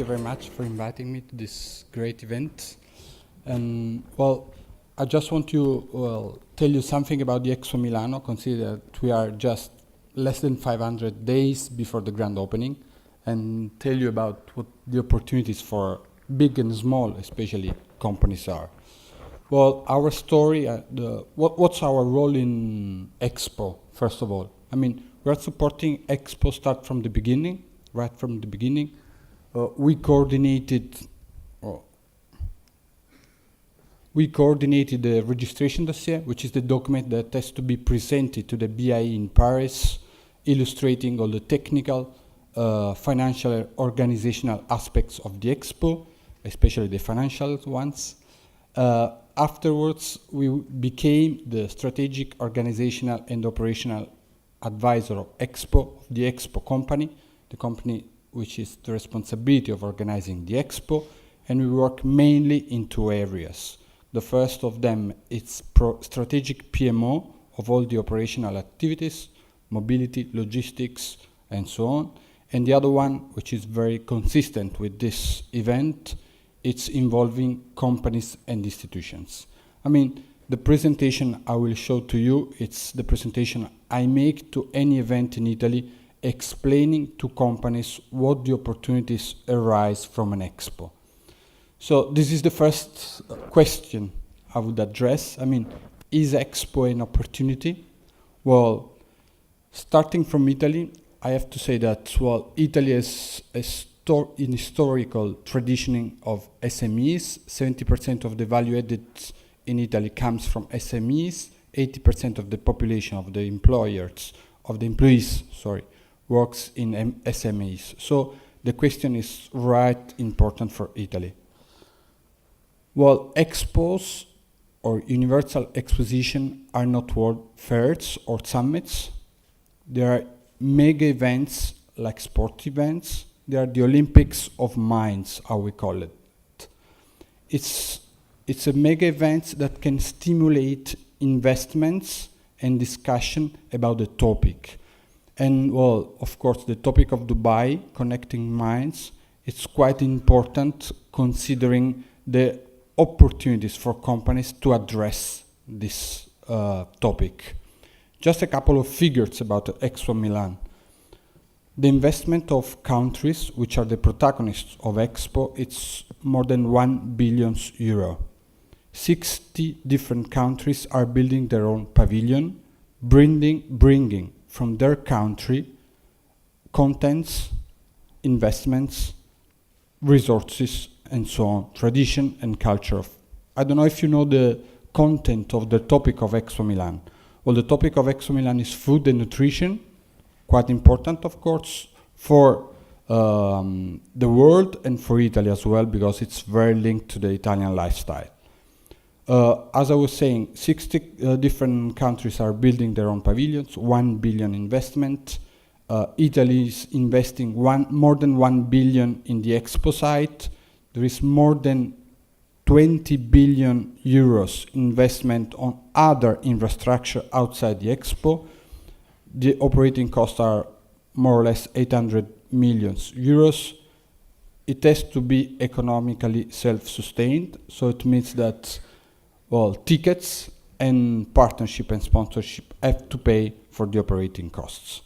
you very much for inviting me to this great event. Well, I just want to tell you something about the Expo Milano. Consider that we are just less than 500 days before the grand opening, and tell you about what the opportunities for big and small, especially companies are. Well, our story, what's our role in Expo, first of all? I mean, we're supporting Expo start from the beginning, right from the beginning. We coordinated the registration dossier, which is the document that has to be presented to the BIE in Paris, illustrating all the technical, financial, and organizational aspects of the Expo, especially the financial ones. Afterwards, we became the strategic, organizational, and operational advisor of Expo, the Expo company, the company which is the responsibility of organizing the Expo, and we work mainly in two areas. The first of them is strategic PMO of all the operational activities, mobility, logistics, and so on. And the other one, which is very consistent with this event, it's involving companies and institutions. I mean, the presentation I will show to you, it's the presentation I make to any event in Italy, explaining to companies what the opportunities arise from an Expo. So this is the first question I would address. I mean, is Expo an opportunity? Well, starting from Italy, I have to say that, well, Italy has an historical tradition of SMEs. 70% of the value added in Italy comes from SMEs. 80% of the population of the employees, works in SMEs. So the question is right important for Italy. Well, expos or universal exposition are not world fairs or summits. They are mega events like sport events. They are the Olympics of minds, how we call it. It's a mega event that can stimulate investments and discussion about the topic. And well, of course, the topic of Dubai, connecting minds, it's quite important considering the opportunities for companies to address this topic. Just a couple of figures about Expo Milan. The investment of countries, which are the protagonists of Expo, it's more than €1 billion. 60 different countries are building their own pavilion, bringing from their country contents, investments, resources, and so on, tradition and culture. I don't know if you know the content of the topic of Expo Milan. Well, the topic of Expo Milan is food and nutrition, quite important, of course, for the world and for Italy as well, because it's very linked to the Italian lifestyle. As I was saying, 60 different countries are building their own pavilions, 1 billion investment. Italy is investing more than 1 billion in the Expo site. There is more than 20 billion euros investment on other infrastructure outside the Expo. The operating costs are more or less 800 million euros. It has to be economically self-sustained, so it means that, well, tickets and partnership and sponsorship have to pay for the operating costs.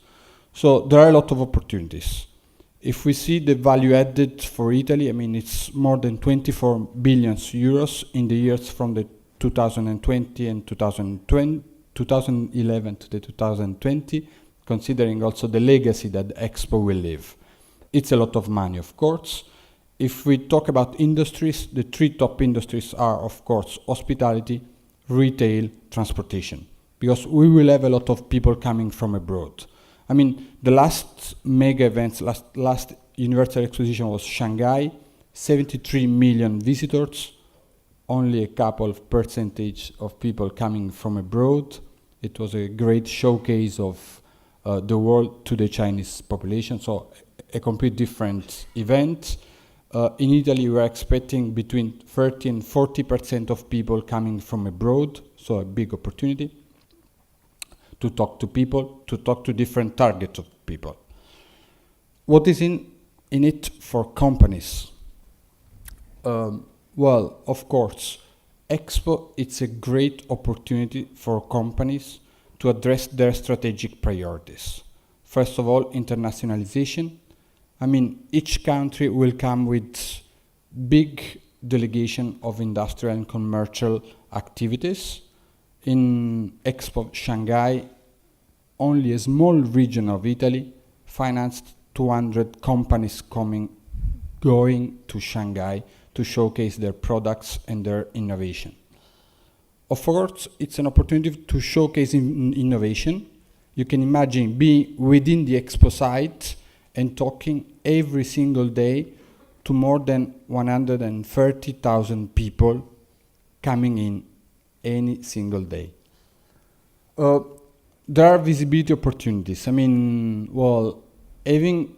So there are a lot of opportunities. If we see the value added for Italy, I mean, it's more than 24 billion euros in the years from the 2020 and 2011 to the 2020, considering also the legacy that the Expo will leave. It's a lot of money, of course. If we talk about industries, the three top industries are, of course, hospitality, retail, transportation, because we will have a lot of people coming from abroad. I mean, the last mega events, last Universal Exposition was Shanghai, 73 million visitors, only a couple of percentage of people coming from abroad. It was a great showcase of the world to the Chinese population, so a complete different event. In Italy, we are expecting between 30 and 40% of people coming from abroad, so a big opportunity to talk to people, to talk to different targets of people. What is in in it for companies? Well, of course, Expo, it's a great opportunity for companies to address their strategic priorities. First of all, internationalization. I mean, each country will come with big delegation of industrial and commercial activities. In Expo Shanghai, only a small region of Italy financed 200 companies going to Shanghai to showcase their products and their innovation. Of course, it's an opportunity to showcase innovation. You can imagine being within the Expo site and talking every single day to more than 130,000 people coming in any single day. There are visibility opportunities. I mean, well, having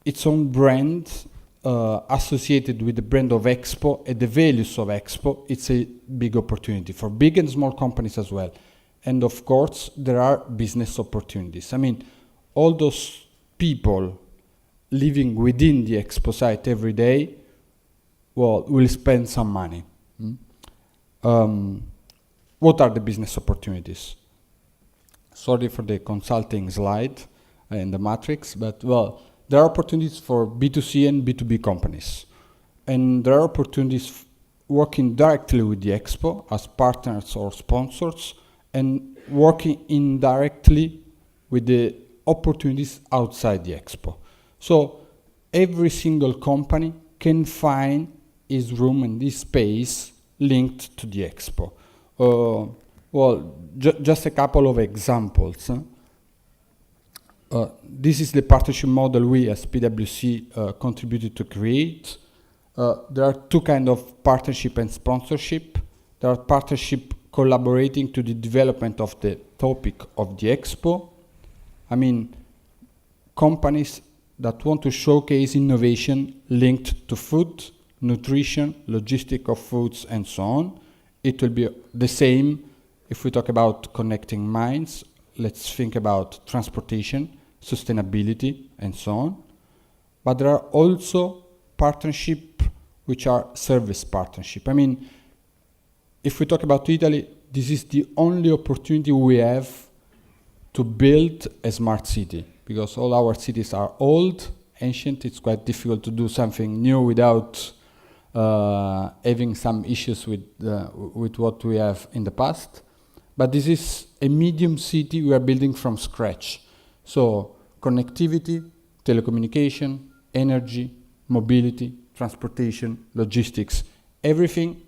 its own brand associated with the brand of Expo and the values of Expo, it's a big opportunity for big and small companies as well. And of course, there are business opportunities. I mean, all those people living within the Expo site every day, well, will spend some money. What are the business opportunities? Sorry for the consulting slide and the matrix, but well, there are opportunities for B2C and B2B companies. And there are opportunities working directly with the Expo as partners or sponsors and working indirectly with the opportunities outside the Expo. So every single company can find his room and his space linked to the Expo. Well, just a couple of examples. This is the partnership model we as PwC contributed to create. There are two kinds of partnership and sponsorship. There are partnership collaborating to the development of the topic of the Expo. I mean, companies that want to showcase innovation linked to food, nutrition, logistic of foods, and so on. It will be the same if we talk about connecting minds. Let's think about transportation, sustainability, and so on. But there are also partnerships which are service partnership. I mean, if we talk about Italy, this is the only opportunity we have to build a smart city, because all our cities are old, ancient. It's quite difficult to do something new without having some issues with what we have in the past. But this is a medium city we are building from scratch. So connectivity, telecommunication, energy, mobility, transportation, logistics, everything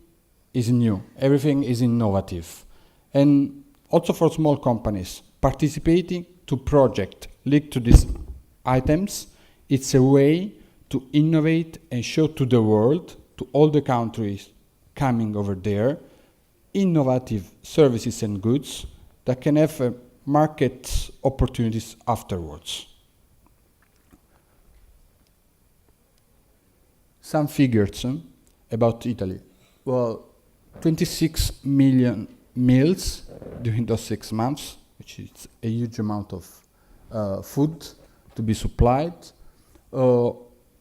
is new, everything is innovative. And also for small companies, participating to projects linked to these items, it's a way to innovate and show to the world, to all the countries coming over there, innovative services and goods that can have market opportunities afterwards. Some figures about Italy. Well, 26 million meals during those 6 months, which is a huge amount of food to be supplied,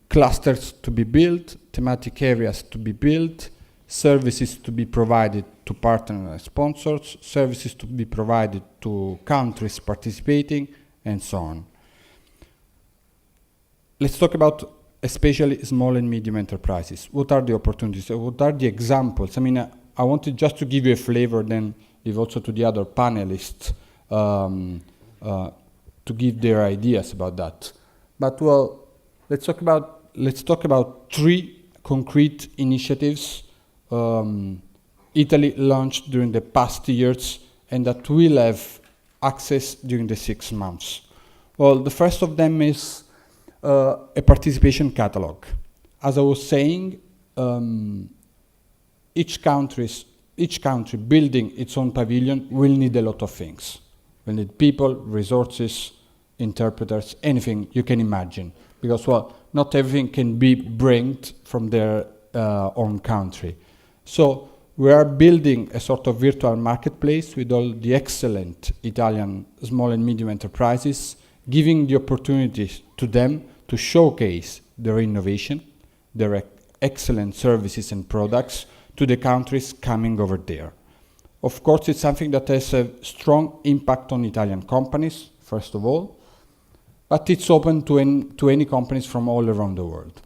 clusters to be built, thematic areas to be built, services to be provided to partners and sponsors, services to be provided to countries participating, and so on. Let's talk about especially small and medium enterprises. What are the opportunities? What are the examples? I mean, I wanted just to give you a flavor, then leave also to the other panelists to give their ideas about that. But well, let's talk about 3 concrete initiatives Italy launched during the past years and that will have access during the 6 months. Well, the first of them is a participation catalog. As I was saying, each country building its own pavilion will need a lot of things. We'll need people, resources, interpreters, anything you can imagine. Because, well, not everything can be brought from their own country. So we are building a sort of virtual marketplace with all the excellent Italian small and medium enterprises, giving the opportunity to them to showcase their innovation, their excellent services and products to the countries coming over there. Of course, it's something that has a strong impact on Italian companies, first of all, but it's open to any companies from all around the world.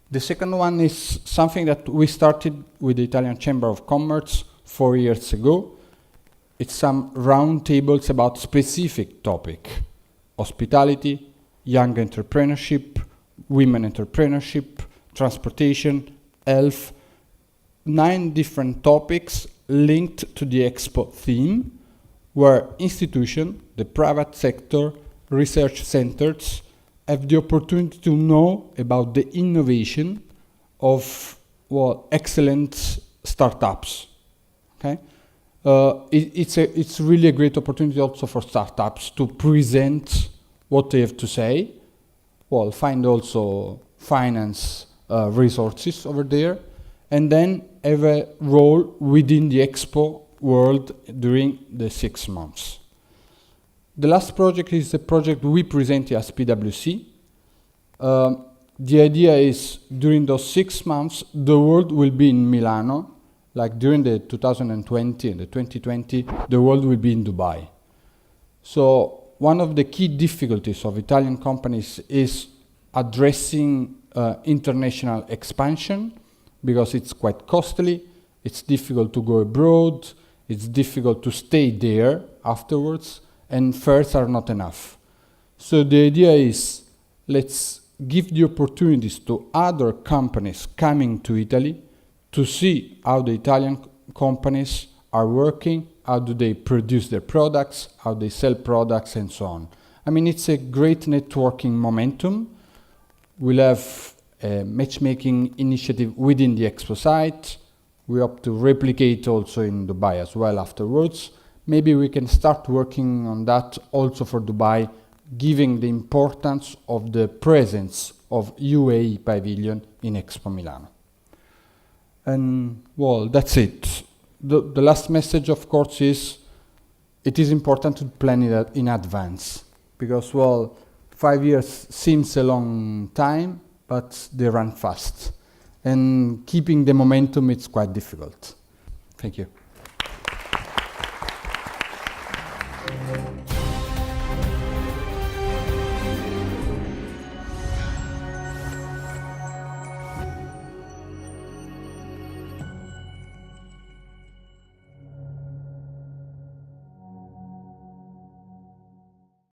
The second one is something that we started with the Italian Chamber of Commerce 4 years ago. It's some round tables about specific topic: hospitality, young entrepreneurship, women entrepreneurship, transportation, health, 9 different topics linked to the Expo theme, where institutions, the private sector, research centers have the opportunity to know about the innovation of excellent startups. Okay, it's really a great opportunity also for startups to present what they have to say. Well, find also finance resources over there, and then have a role within the Expo world during the 6 months. The last project is a project we presented as PwC. The idea is during those 6 months, the world will be in Milano. Like during the 2020 and the 2020, the world will be in Dubai. So one of the key difficulties of Italian companies is addressing international expansion, because it's quite costly, it's difficult to go abroad, it's difficult to stay there afterwards, and fares are not enough. So the idea is, let's give the opportunities to other companies coming to Italy to see how the Italian companies are working, how do they produce their products, how they sell products, and so on. I mean, it's a great networking momentum. We'll have a matchmaking initiative within the Expo site. We hope to replicate also in Dubai as well afterwards. Maybe we can start working on that also for Dubai, giving the importance of the presence of UAE Pavilion in Expo Milano. And well, that's it. The last message, of course, is it is important to plan it in advance, because, well, 5 years seems a long time, but they run fast. And keeping the momentum, it's quite difficult. Thank you.